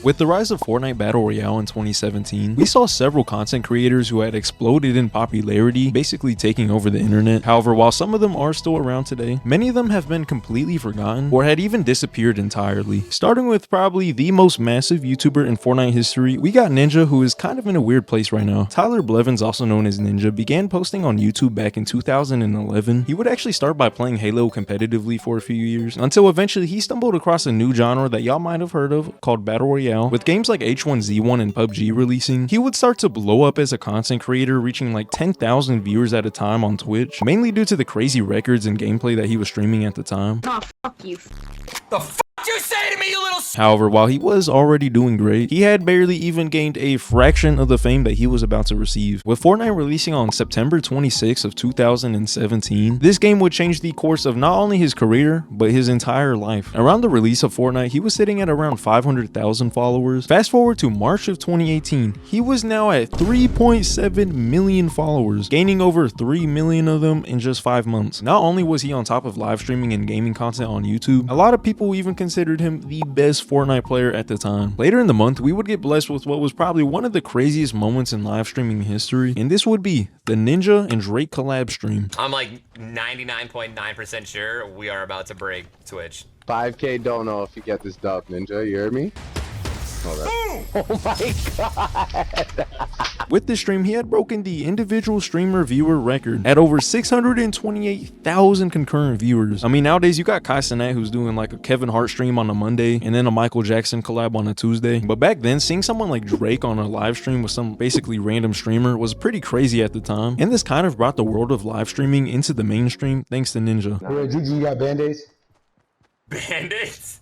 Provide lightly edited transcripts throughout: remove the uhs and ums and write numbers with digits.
With the rise of Fortnite Battle Royale in 2017, we saw several content creators who had exploded in popularity, basically taking over the internet. However, while some of them are still around today, many of them have been completely forgotten or had even disappeared entirely. Starting with probably the most massive YouTuber in Fortnite history, we got Ninja, who is kind of in a weird place right now. Tyler Blevins, also known as Ninja, began posting on YouTube back in 2011. He would actually start by playing Halo competitively for a few years, until eventually he stumbled across a new genre that y'all might have heard of called Battle Royale. With games like H1Z1 and PUBG releasing, he would start to blow up as a content creator, reaching like 10,000 viewers at a time on Twitch, mainly due to the crazy records and gameplay that he was streaming at the time. Oh, fuck you. The fuck you say to me, you little However, while he was already doing great, he had barely even gained a fraction of the fame that he was about to receive. With Fortnite releasing on September 26 of 2017, this game would change the course of not only his career, but his entire life. Around the release of Fortnite, he was sitting at around 500,000 followers. Fast forward to March of 2018, he was now at 3.7 million followers, gaining over 3 million of them in just 5 months. Not only was he on top of live streaming and gaming content on YouTube, a lot of people even considered him the best Fortnite player at the time. Later in the month, we would get blessed with what was probably one of the craziest moments in live streaming history, and this would be the Ninja and Drake collab stream. I'm like 99.9% sure we are about to break Twitch. 5K don't know if you get this dub, Ninja. You hear me? Oh my god. With this stream, he had broken the individual streamer viewer record at over 628,000 concurrent viewers. I mean, nowadays you got Kai Cenat, who's doing like a Kevin Hart stream on a Monday and then a Michael Jackson collab on a Tuesday. But back then, seeing someone like Drake on a live stream with some basically random streamer was pretty crazy at the time. And this kind of brought the world of live streaming into the mainstream thanks to Ninja. Hey, Gigi, you got band-aids? Band-aids?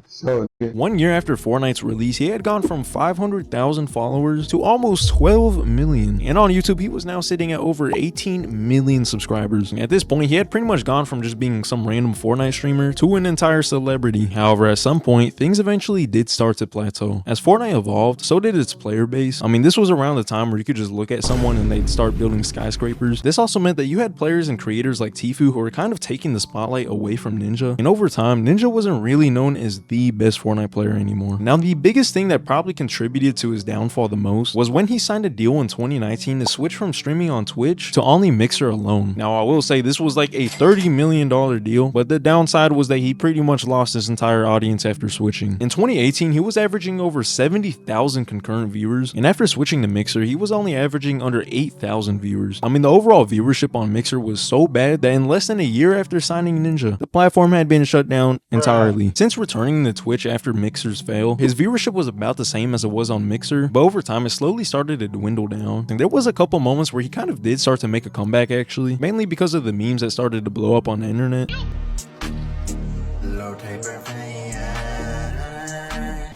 So 1 year after Fortnite's release, he had gone from 500,000 followers to almost 12 million. And on YouTube, he was now sitting at over 18 million subscribers. At this point, he had pretty much gone from just being some random Fortnite streamer to an entire celebrity. However, at some point, things eventually did start to plateau. As Fortnite evolved, so did its player base. I mean, this was around the time where you could just look at someone and they'd start building skyscrapers. This also meant that you had players and creators like Tfue who were kind of taking the spotlight away from Ninja. And over time, Ninja wasn't really known as the best Fortnite player anymore. Now, the biggest thing that probably contributed to his downfall the most was when he signed a deal in 2019 to switch from streaming on Twitch to only Mixer alone. Now, I will say this was like a $30 million deal, but the downside was that he pretty much lost his entire audience after switching. In 2018, he was averaging over 70,000 concurrent viewers, and after switching to Mixer, he was only averaging under 8,000 viewers. I mean, the overall viewership on Mixer was so bad that in less than a year after signing Ninja, the platform had been shut down entirely. Since returning to Twitch after Mixer's fail, his viewership was about the same as it was on Mixer, but over time it slowly started to dwindle down. And there was a couple moments where he kind of did start to make a comeback actually, mainly because of the memes that started to blow up on the internet.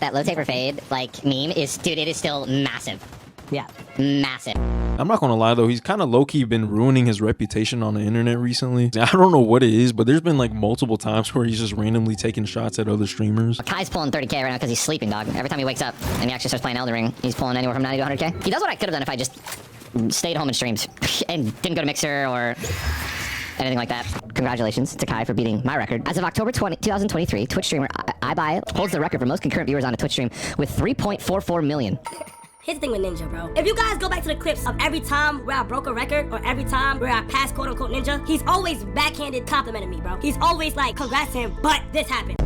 That low taper fade, like, meme is, dude, it is still massive. Yeah, massive. I'm not gonna lie though, he's kind of low-key been ruining his reputation on the internet recently. I don't know what it is, but there's been like multiple times where he's just randomly taking shots at other streamers. Kai's pulling 30K right now because he's sleeping, dog. Every time he wakes up and he actually starts playing Elden Ring, he's pulling anywhere from 90 to 100K. He does what I could have done if I just stayed home and streamed and didn't go to Mixer or anything like that. Congratulations to Kai for beating my record. As of October 2023, Twitch streamer iBuy holds the record for most concurrent viewers on a Twitch stream with 3.44 million. Here's the thing with Ninja, bro. If you guys go back to the clips of every time where I broke a record or every time where I passed quote-unquote Ninja, he's always backhanded complimenting me, bro. He's always like, congrats to him, but this happened.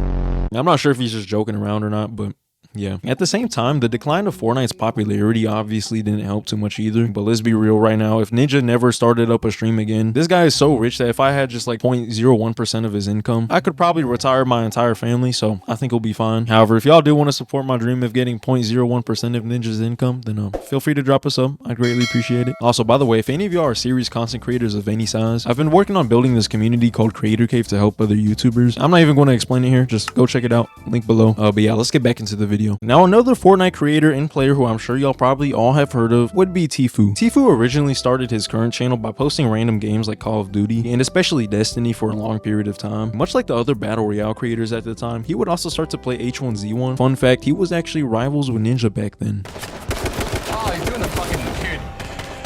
I'm not sure if he's just joking around or not, but yeah. At the same time, the decline of Fortnite's popularity obviously didn't help too much either. But let's be real right now, if Ninja never started up a stream again, this guy is so rich that if I had just like 0.01% of his income, I could probably retire my entire family, so I think he'll be fine. However, if y'all do want to support my dream of getting 0.01% of Ninja's income, then feel free to drop a sub. I'd greatly appreciate it. Also, by the way, if any of y'all are serious content creators of any size, I've been working on building this community called Creator Cave to help other YouTubers. I'm not even going to explain it here, just go check it out, link below. But yeah, let's get back into the video. Now, another Fortnite creator and player who I'm sure y'all probably all have heard of would be Tfue. Tfue originally started his current channel by posting random games like Call of Duty and especially Destiny for a long period of time. Much like the other Battle Royale creators at the time, he would also start to play H1Z1. Fun fact, he was actually rivals with Ninja back then. Oh, you're doing the fucking, dude.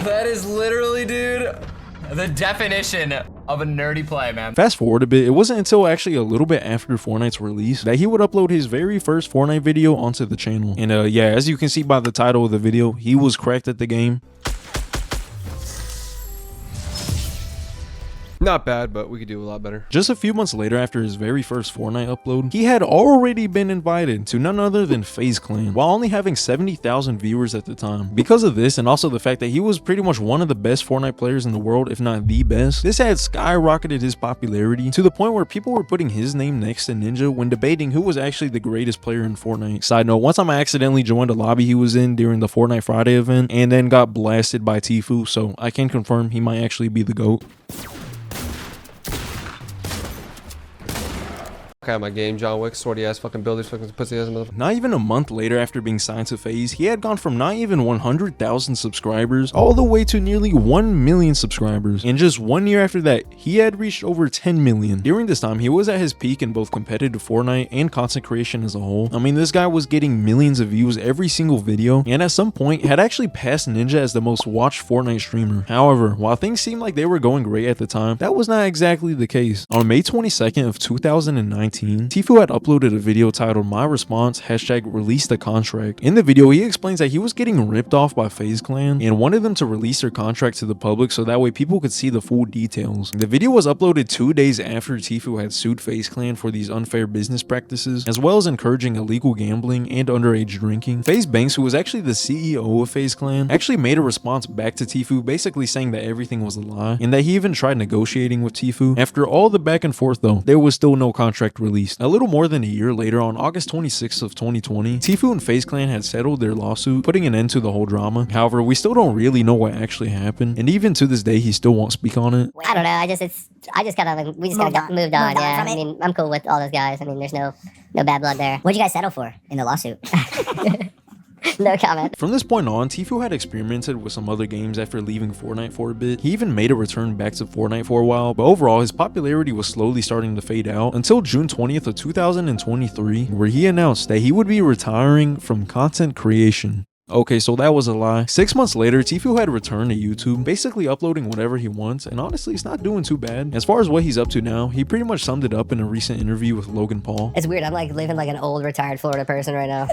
That is literally, dude, the definition of a nerdy play, man. Fast forward a bit, it wasn't until actually a little bit after Fortnite's release that he would upload his very first Fortnite video onto the channel. And yeah, as you can see by the title of the video, he was cracked at the game. Not bad, but we could do a lot better. Just a few months later, after his very first Fortnite upload, he had already been invited to none other than FaZe Clan, while only having 70,000 viewers at the time. Because of this, and also the fact that he was pretty much one of the best Fortnite players in the world, if not the best, this had skyrocketed his popularity to the point where people were putting his name next to Ninja when debating who was actually the greatest player in Fortnite. Side note, one time I accidentally joined a lobby he was in during the Fortnite Friday event, and then got blasted by Tfue, so I can confirm he might actually be the GOAT. My game, John Wick, swordy ass fucking builders, fucking pussy ass motherfucker. Not even a month later after being signed to FaZe, he had gone from not even 100,000 subscribers all the way to nearly 1 million subscribers. And just 1 year after that, he had reached over 10 million. During this time, he was at his peak in both competitive Fortnite and content creation as a whole. I mean, this guy was getting millions of views every single video, and at some point had actually passed Ninja as the most watched Fortnite streamer. However, while things seemed like they were going great at the time, that was not exactly the case. On May 22nd of 2019, Tfue had uploaded a video titled "My Response #Release the Contract." In the video, he explains that he was getting ripped off by FaZe Clan and wanted them to release their contract to the public so that way people could see the full details. The video was uploaded 2 days after Tfue had sued FaZe Clan for these unfair business practices, as well as encouraging illegal gambling and underage drinking. FaZe Banks, who was actually the CEO of FaZe Clan, actually made a response back to Tfue, basically saying that everything was a lie and that he even tried negotiating with Tfue. After all the back and forth though, there was still no contract released. A little more than a year later, on August 26th of 2020, Tfue and FaZe Clan had settled their lawsuit, putting an end to the whole drama. However, we still don't really know what actually happened, and even to this day, he still won't speak on it. I don't know. I just kind of like, we just kind of moved on. Yeah, I mean, I'm cool with all those guys. I mean, there's no bad blood there. What'd you guys settle for in the lawsuit? No comment. From this point on, Tfue had experimented with some other games after leaving Fortnite for a bit. He even made a return back to Fortnite for a while, but overall his popularity was slowly starting to fade out until June 20th of 2023, where he announced that he would be retiring from content creation. Okay, so that was a lie. 6 months later, Tfue had returned to YouTube, basically uploading whatever he wants, and honestly, it's not doing too bad. As far as what he's up to now, he pretty much summed it up in a recent interview with Logan Paul. It's weird. I'm like living like an old retired Florida person right now.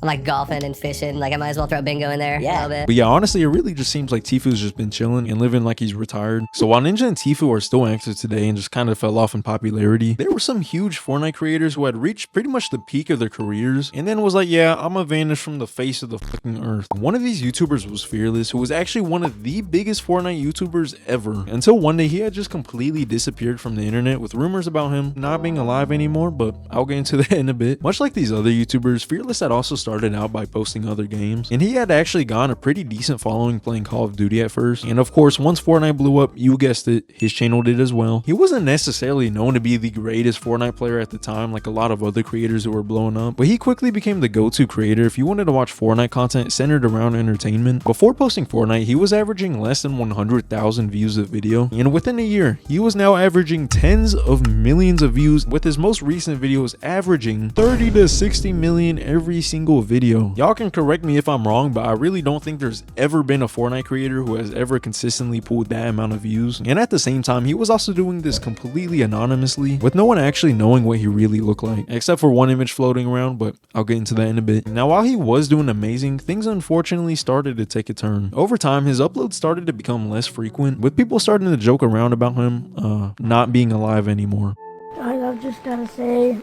I'm like golfing and fishing. Like I might as well throw bingo in there a little bit. But yeah, honestly, it really just seems like Tfue's just been chilling and living like he's retired. So while Ninja and Tfue are still active today and just kind of fell off in popularity, there were some huge Fortnite creators who had reached pretty much the peak of their careers and then was like, yeah, I'm gonna vanish from the face of the fucking earth. One of these YouTubers was Fearless, who was actually one of the biggest Fortnite YouTubers ever, until one day he had just completely disappeared from the internet with rumors about him not being alive anymore, but I'll get into that in a bit. Much like these other YouTubers, Fearless had also started out by posting other games, and he had actually gotten a pretty decent following playing Call of Duty at first, and of course once Fortnite blew up, you guessed it, his channel did as well. He wasn't necessarily known to be the greatest Fortnite player at the time like a lot of other creators who were blowing up, but he quickly became the go-to creator if you wanted to watch Fortnite content centered around entertainment. Before posting Fortnite, he was averaging less than 100,000 views a video, and within a year, he was now averaging tens of millions of views, with his most recent videos averaging 30 to 60 million every single video. Y'all can correct me if I'm wrong, but I really don't think there's ever been a Fortnite creator who has ever consistently pulled that amount of views. And at the same time, he was also doing this completely anonymously, with no one actually knowing what he really looked like, except for one image floating around, but I'll get into that in a bit. Now, while he was doing amazing, things unfortunately started to take a turn. Over time, his uploads started to become less frequent, with people starting to joke around about him not being alive anymore. Guys, I've just gotta say,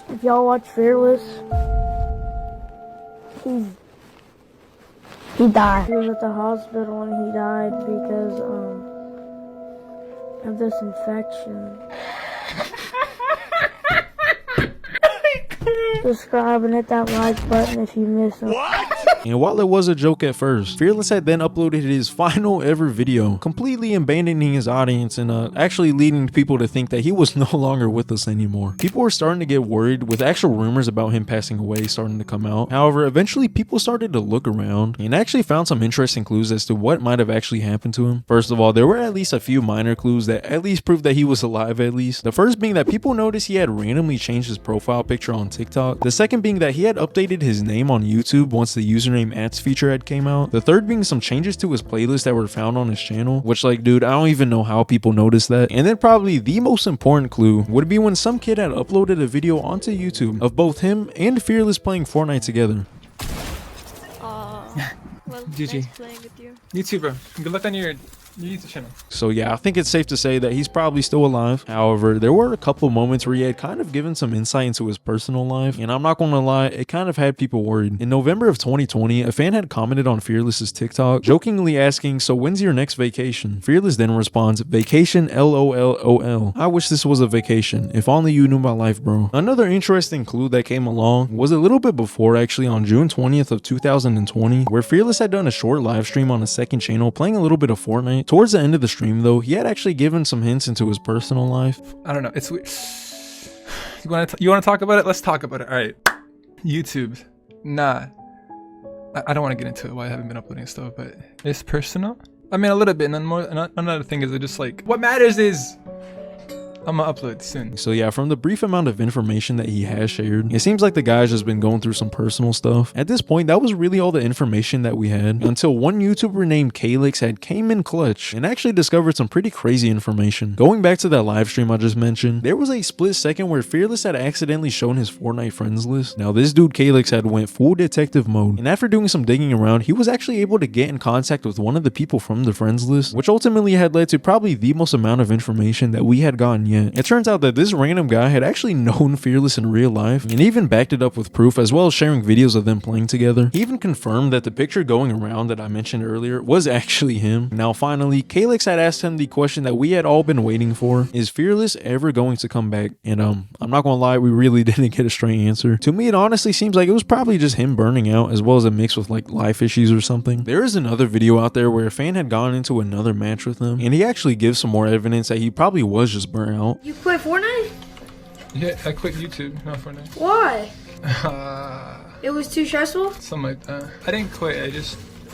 if y'all watch Fearless, he died. He was at the hospital and he died because of this infection. Subscribe and hit that like button if you miss him. And while it was a joke at first, Fearless had then uploaded his final ever video, completely abandoning his audience and actually leading people to think that he was no longer with us anymore. People were starting to get worried, with actual rumors about him passing away starting to come out. However, eventually people started to look around and actually found some interesting clues as to what might have actually happened to him. First of all, there were at least a few minor clues that at least proved that he was alive at least. The first being that people noticed he had randomly changed his profile picture on TikTok. The second being that he had updated his name on YouTube once the username @ feature had came out. The third being some changes to his playlist that were found on his channel, which like, dude, I don't even know how people noticed that. And then probably the most important clue would be when some kid had uploaded a video onto YouTube of both him and Fearless playing Fortnite together. Well, GG. nice playing with you. You too, bro. Good luck on your YouTube channel. So yeah, I think it's safe to say that he's probably still alive. However, there were a couple moments where he had kind of given some insight into his personal life, and I'm not gonna lie, it kind of had people worried. In November of 2020, a fan had commented on Fearless's TikTok, jokingly asking, "So when's your next vacation?" Fearless then responds, "Vacation LOLOL. I wish this was a vacation. If only you knew my life, bro." Another interesting clue that came along was a little bit before, actually on June 20th of 2020, where Fearless had done a short live stream on a second channel playing a little bit of Fortnite. Towards the end of the stream though, he had actually given some hints into his personal life. I don't know. It's weird. You want to talk about it? Let's talk about it. All right. YouTube. Nah. I don't want to get into it why I haven't been uploading stuff, but it's personal. I mean, a little bit. And then more. Another thing is, just like, what matters is I'm gonna upload soon. So yeah, from the brief amount of information that he has shared, it seems like the guy's just been going through some personal stuff. At this point, that was really all the information that we had until one YouTuber named Kalex had came in clutch and actually discovered some pretty crazy information. Going back to that live stream I just mentioned, there was a split second where Fearless had accidentally shown his Fortnite friends list. Now this dude Kalex had went full detective mode, and after doing some digging around, he was actually able to get in contact with one of the people from the friends list, which ultimately had led to probably the most amount of information that we had gotten yet. It turns out that this random guy had actually known Fearless in real life and even backed it up with proof, as well as sharing videos of them playing together. He even confirmed that the picture going around that I mentioned earlier was actually him. Now finally, Kalex had asked him the question that we had all been waiting for: is Fearless ever going to come back? And I'm not gonna lie, we really didn't get a straight answer. To me, it honestly seems like it was probably just him burning out, as well as a mix with like life issues or something. There is another video out there where a fan had gone into another match with him, and he actually gives some more evidence that he probably was just burnt out. You quit Fortnite? Yeah, I quit YouTube, not Fortnite. Why? It was too stressful? Something like that. I didn't quit.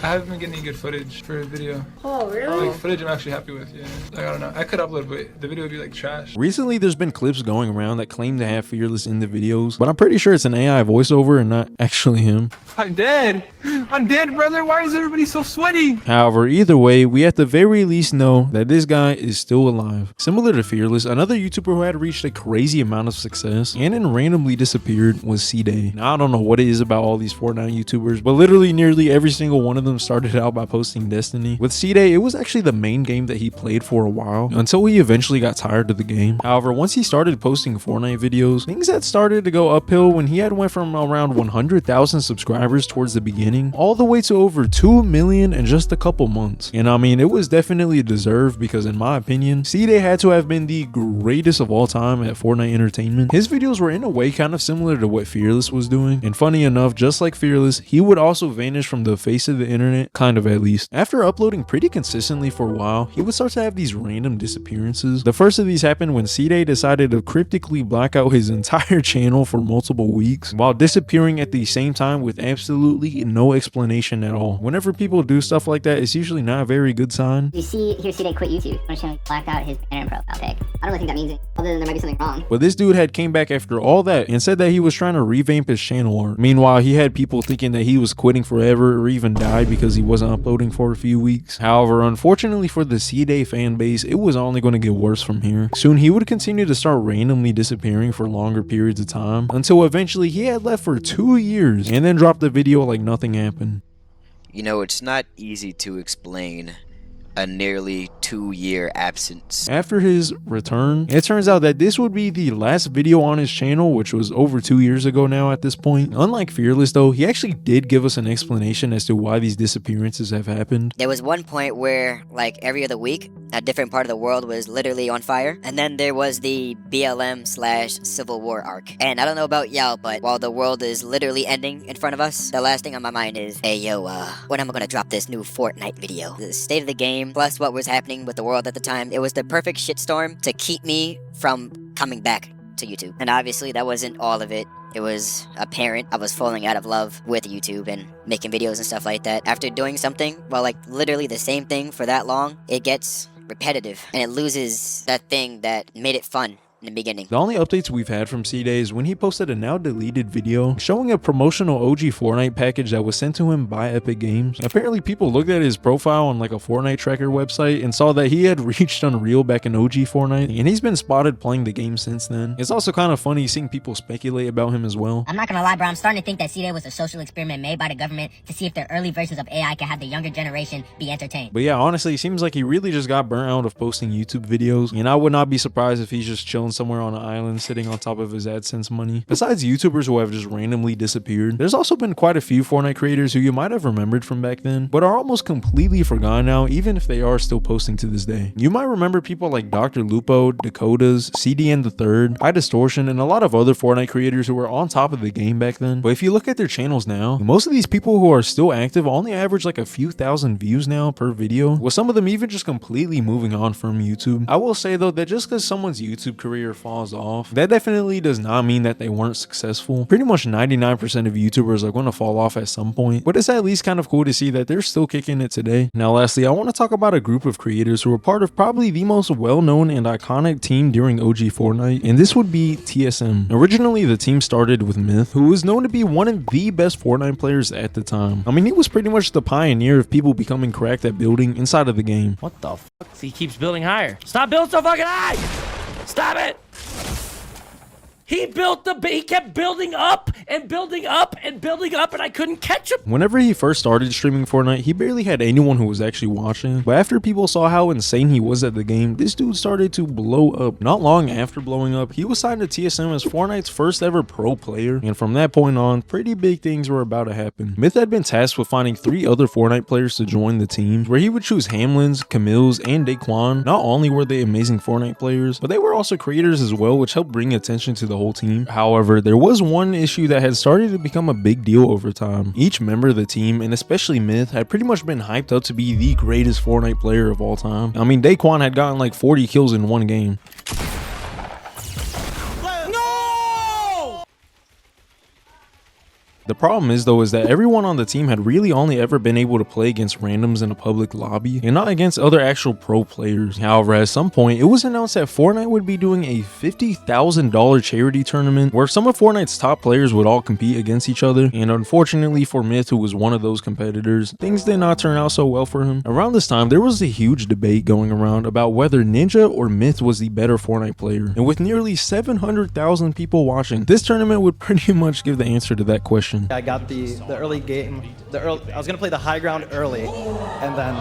I haven't been getting any good footage for a video. Oh, really? Like, footage I'm actually happy with, yeah. Like, I don't know. I could upload, but the video would be like trash. Recently, there's been clips going around that claim to have Fearless in the videos, but I'm pretty sure it's an AI voiceover and not actually him. I'm dead. I'm dead, brother. Why is everybody so sweaty? However, either way, we at the very least know that this guy is still alive. Similar to Fearless, another YouTuber who had reached a crazy amount of success and then randomly disappeared was Ceeday. Now, I don't know what it is about all these Fortnite YouTubers, but literally nearly every single one of them started out by posting Destiny. With Ceeday, it was actually the main game that he played for a while until he eventually got tired of the game. However, once he started posting Fortnite videos, things had started to go uphill when he had went from around 100,000 subscribers towards the beginning all the way to over 2 million in just a couple months. And I mean, it was definitely deserved because in my opinion, Ceeday had to have been the greatest of all time at Fortnite entertainment. His videos were in a way kind of similar to what Fearless was doing, and funny enough, just like Fearless, he would also vanish from the face of the internet, kind of at least. After uploading pretty consistently for a while, he would start to have these random disappearances. The first of these happened when Ceeday decided to cryptically black out his entire channel for multiple weeks while disappearing at the same time with absolutely no explanation at all. Whenever people do stuff like that, it's usually not a very good sign. You see here Ceeday quit YouTube. I'm just gonna black out his internet profile pic. I don't really think that means it, other than there might be something wrong. But this dude had came back after all that and said that he was trying to revamp his channel art. Meanwhile, he had people thinking that he was quitting forever or even died because he wasn't uploading for a few weeks. However, unfortunately for the Ceeday fan base, it was only going to get worse from here. Soon he would continue to start randomly disappearing for longer periods of time until eventually he had left for 2 years and then dropped the video like nothing happened. You know, it's not easy to explain a nearly 2-year absence. After his return, it turns out that this would be the last video on his channel, which was over 2 years ago now at this point. Unlike Fearless though, he actually did give us an explanation as to why these disappearances have happened. There was one point where, like, every other week, a different part of the world was literally on fire. And then there was the BLM/Civil War arc. And I don't know about y'all, but while the world is literally ending in front of us, the last thing on my mind is, hey yo, when am I gonna drop this new Fortnite video? The state of the game, plus what was happening with the world at the time, it was the perfect shitstorm to keep me from coming back to YouTube. And obviously that wasn't all of it. It was apparent I was falling out of love with YouTube and making videos and stuff like that. After doing something, well, like literally the same thing for that long, it gets repetitive and it loses that thing that made it fun in the beginning. The only updates we've had from Ceeday is when he posted a now deleted video showing a promotional OG Fortnite package that was sent to him by Epic Games. Apparently people looked at his profile on like a Fortnite tracker website and saw that he had reached Unreal back in OG Fortnite, and he's been spotted playing the game since then. It's also kind of funny seeing people speculate about him as well. I'm not gonna lie, bro, I'm starting to think that Ceeday was a social experiment made by the government to see if the early versions of AI can have the younger generation be entertained. But yeah, honestly, it seems like he really just got burnt out of posting YouTube videos, and I would not be surprised if he's just chilling somewhere on an island sitting on top of his AdSense money. Besides YouTubers who have just randomly disappeared, there's also been quite a few Fortnite creators who you might have remembered from back then, but are almost completely forgotten now, even if they are still posting to this day. You might remember people like Dr. Lupo, Dakotas, CDN the Third, High Distortion, and a lot of other Fortnite creators who were on top of the game back then. But if you look at their channels now, most of these people who are still active only average like a few thousand views now per video, with some of them even just completely moving on from YouTube. I will say though that just because someone's YouTube career falls off, that definitely does not mean that they weren't successful. Pretty much 99% of YouTubers are going to fall off at some point, but it's at least kind of cool to see that they're still kicking it today. Now lastly, I want to talk about a group of creators who were part of probably the most well-known and iconic team during OG Fortnite, and this would be TSM. Originally, the team started with Myth, who was known to be one of the best Fortnite players at the time. I mean, he was pretty much the pioneer of people becoming cracked at building inside of the game. What the fuck? He keeps building higher. Stop building so fucking high! Stop it! He kept building up and building up and building up, and I couldn't catch him. Whenever he first started streaming Fortnite, he barely had anyone who was actually watching, but after people saw how insane he was at the game, this dude started to blow up. Not long after blowing up, he was signed to TSM as Fortnite's first ever pro player, and from that point on, pretty big things were about to happen. Myth had been tasked with finding 3 other Fortnite players to join the team, where he would choose Hamlinz, Camille's, and Daequan. Not only were they amazing Fortnite players, but they were also creators as well, which helped bring attention to the whole team. However, there was one issue that had started to become a big deal over time. Each member of the team, and especially Myth, had pretty much been hyped up to be the greatest Fortnite player of all time. I mean, Daequan had gotten like 40 kills in one game. The problem is though is that everyone on the team had really only ever been able to play against randoms in a public lobby and not against other actual pro players. However, at some point it was announced that Fortnite would be doing a $50,000 charity tournament where some of Fortnite's top players would all compete against each other, and unfortunately for Myth, who was one of those competitors, things did not turn out so well for him. Around this time there was a huge debate going around about whether Ninja or Myth was the better Fortnite player, and with nearly 700,000 people watching, this tournament would pretty much give the answer to that question. I got the early game, I was gonna play the high ground early, and then,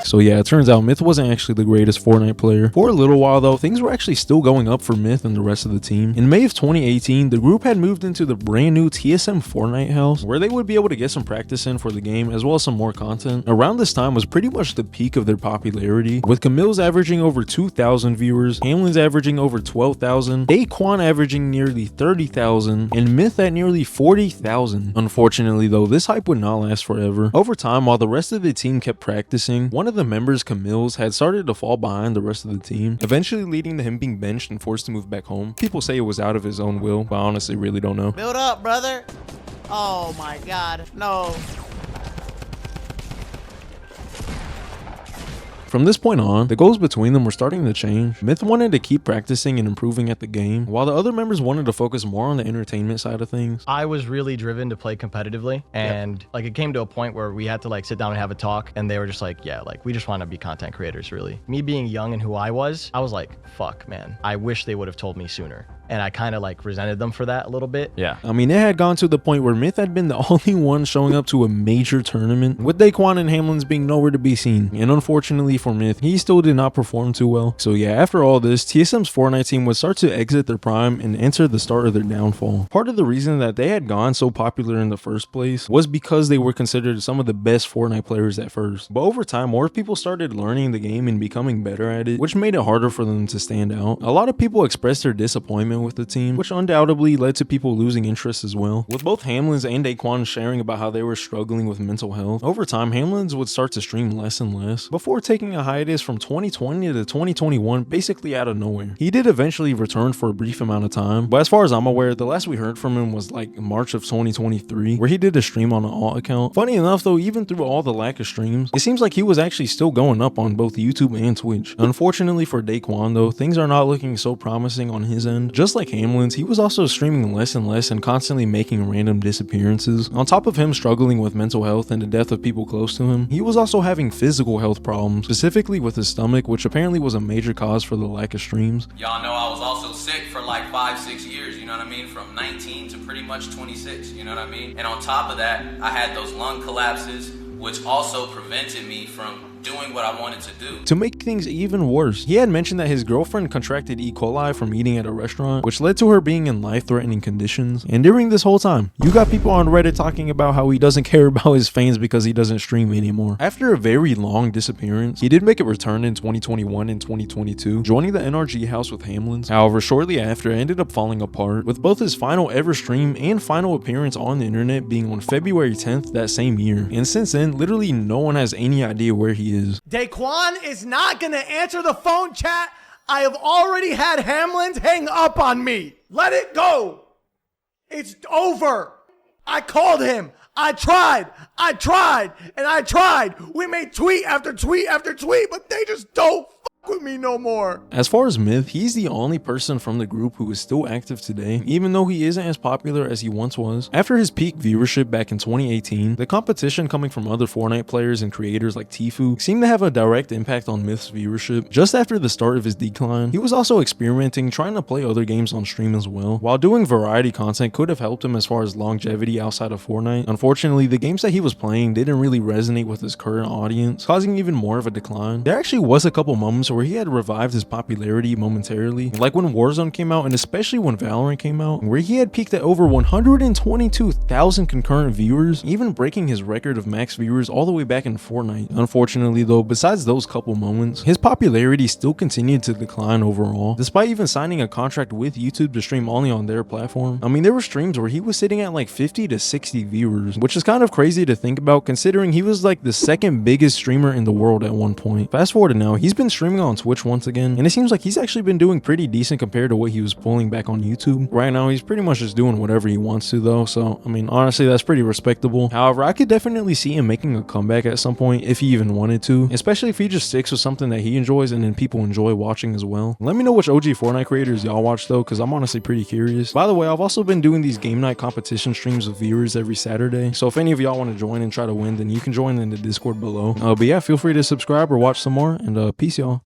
So yeah, it turns out Myth wasn't actually the greatest Fortnite player. For a little while though, things were actually still going up for Myth and the rest of the team. In May of 2018, the group had moved into the brand new TSM Fortnite house, where they would be able to get some practice in for the game, as well as some more content. Around this time was pretty much the peak of their popularity, with Camille's averaging over 2,000 viewers, Hamlinz averaging over 12,000, Daequan averaging nearly 30,000, and Myth at nearly 40,000. Unfortunately though, this hype would not last forever. Over time, while the rest of the team kept practicing, one of the members, Camille's, had started to fall behind the rest of the team, eventually leading to him being benched and forced to move back home. People say it was out of his own will, but I honestly really don't know. Build up, brother. Oh my god, no. From this point on, the goals between them were starting to change. Myth wanted to keep practicing and improving at the game, while the other members wanted to focus more on the entertainment side of things. I was really driven to play competitively, and like it came to a point where we had to like sit down and have a talk, and they were just like, yeah, like we just want to be content creators, really. Me being young and who I was like, fuck, man. I wish they would have told me sooner. And I kind of like resented them for that a little bit. Yeah. I mean, it had gone to the point where Myth had been the only one showing up to a major tournament, with Daequan and Hamlinz being nowhere to be seen. And unfortunately for Myth, he still did not perform too well. So yeah, after all this, TSM's Fortnite team would start to exit their prime and enter the start of their downfall. Part of the reason that they had gone so popular in the first place was because they were considered some of the best Fortnite players at first. But over time, more people started learning the game and becoming better at it, which made it harder for them to stand out. A lot of people expressed their disappointment disagreement with the team, which undoubtedly led to people losing interest as well. With both Hamlinz and Daequan sharing about how they were struggling with mental health, over time Hamlinz would start to stream less and less, before taking a hiatus from 2020 to 2021 basically out of nowhere. He did eventually return for a brief amount of time, but as far as I'm aware, the last we heard from him was like March of 2023, where he did a stream on an alt account. Funny enough though, even through all the lack of streams, it seems like he was actually still going up on both YouTube and Twitch. Unfortunately for Daequan though, things are not looking so promising on his end. Just like Hamlinz, he was also streaming less and less and constantly making random disappearances. On top of him struggling with mental health and the death of people close to him, he was also having physical health problems, specifically with his stomach, which apparently was a major cause for the lack of streams. Y'all know I was also sick for like 5-6 years, you know what I mean? From 19 to pretty much 26, you know what I mean? And on top of that, I had those lung collapses, which also prevented me from doing what I wanted to do. To make things even worse, he had mentioned that his girlfriend contracted E. coli from eating at a restaurant, which led to her being in life-threatening conditions. And during this whole time, you got people on Reddit talking about how he doesn't care about his fans because he doesn't stream anymore. After a very long disappearance, he did make a return in 2021 and 2022, joining the NRG house with Hamlinz. However, shortly after, it ended up falling apart, with both his final ever stream and final appearance on the internet being on February 10th that same year. And since then, literally no one has any idea where he is. Daequan is not gonna answer the phone, chat. I have already had Hamlinz hang up on me. Let it go. It's over. I called him. I tried, and I tried. We made tweet after tweet after tweet, but they just don't with me no more. As far as Myth, he's the only person from the group who is still active today, even though he isn't as popular as he once was. After his peak viewership back in 2018, the competition coming from other Fortnite players and creators like Tfue seemed to have a direct impact on Myth's viewership. Just after the start of his decline, he was also experimenting, trying to play other games on stream as well. While doing variety content could have helped him as far as longevity outside of Fortnite, unfortunately the games that he was playing didn't really resonate with his current audience, causing even more of a decline. There actually was a couple moments where he had revived his popularity momentarily, like when Warzone came out and especially when Valorant came out, where he had peaked at over 122,000 concurrent viewers, even breaking his record of max viewers all the way back in Fortnite. Unfortunately though, besides those couple moments, his popularity still continued to decline overall, despite even signing a contract with YouTube to stream only on their platform. I mean, there were streams where he was sitting at like 50 to 60 viewers, which is kind of crazy to think about considering he was like the second biggest streamer in the world at one point. Fast forward to now, he's been streaming on Twitch once again, and it seems like he's actually been doing pretty decent compared to what he was pulling back on YouTube. Right now, he's pretty much just doing whatever he wants to though, so I mean, honestly, that's pretty respectable. However, I could definitely see him making a comeback at some point if he even wanted to, especially if he just sticks with something that he enjoys and then people enjoy watching as well. Let me know which OG Fortnite creators y'all watch though, because I'm honestly pretty curious. By the way, I've also been doing these game night competition streams with viewers every Saturday, so if any of y'all want to join and try to win, then you can join in the Discord below. But yeah, feel free to subscribe or watch some more, and peace y'all.